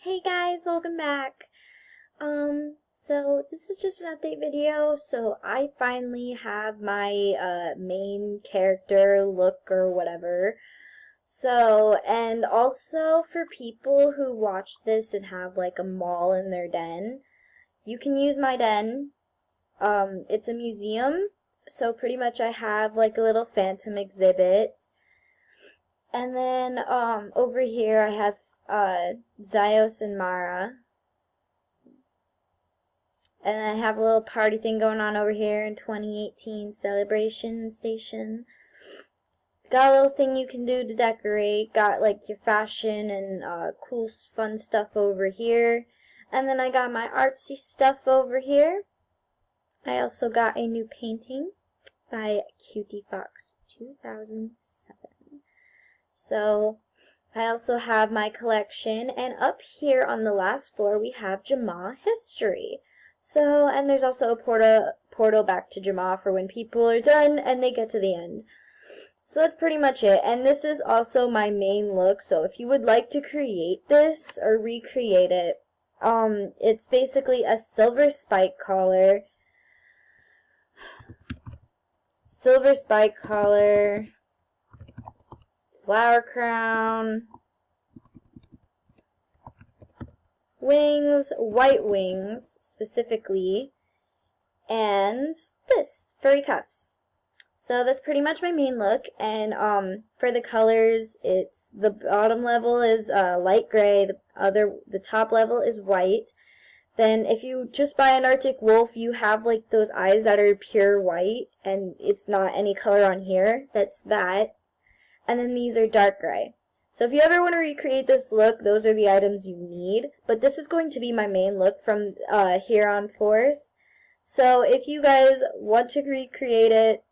Hey guys, welcome back. So this is just an update video. So I finally have my main character look or whatever. So, and also for people who watch this and have like a mall in their den, you can use my den. It's a museum. So pretty much I have like a little phantom exhibit. And then over here I have Zios and Mara. And I have a little party thing going on over here in 2018 celebration station. Got a little thing you can do to decorate. Got like your fashion and cool fun stuff over here. And then I got my artsy stuff over here. I also got a new painting by Cutie Fox 2007. So I also have my collection, and up here on the last floor we have Jamaa history. So, and there's also a portal back to Jamaa for when people are done and they get to the end. So that's pretty much it, and this is also my main look, so if you would like to create this or recreate it, it's basically a silver spike collar, flower crown, wings, white wings specifically, and this, furry cuffs. So that's pretty much my main look, and for the colors, it's the bottom level is light gray, the top level is white. Then if you just buy an Arctic Wolf, you have like those eyes that are pure white, and it's not any color on here. That's that. And then these are dark gray. So if you ever want to recreate this look, those are the items you need. But this is going to be my main look from here on forth. So if you guys want to recreate it,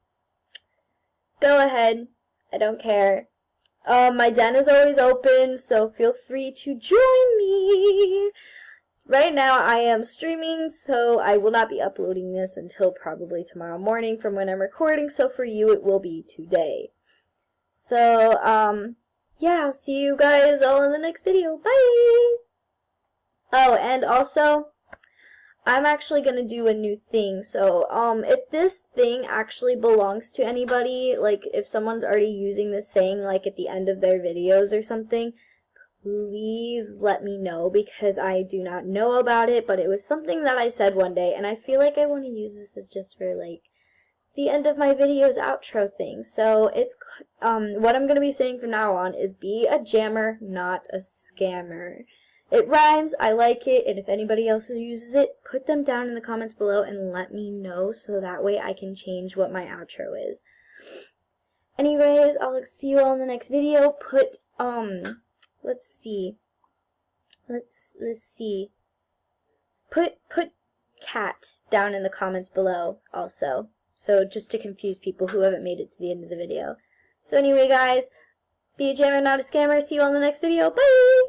go ahead. I don't care. My den is always open, so feel free to join me. Right now I am streaming, so I will not be uploading this until probably tomorrow morning from when I'm recording. So for you, it will be today. So, yeah, I'll see you guys all in the next video. Bye! Oh, and also, I'm actually going to do a new thing. So, if this thing actually belongs to anybody, like, if someone's already using this saying, like, at the end of their videos or something, please let me know, because I do not know about it, but it was something that I said one day, and I feel like I want to use this as just for, like, the end of my video's outro thing. So it's what I'm gonna be saying from now on is be a jammer, not a scammer. It rhymes, I like it, and if anybody else uses it, put them down in the comments below and let me know, so that way I can change what my outro is. Anyways, I'll see you all in the next video. Put let's see. Put cat down in the comments below also. So just to confuse people who haven't made it to the end of the video. So anyway, guys, be a jammer, not a scammer. See you all in the next video. Bye!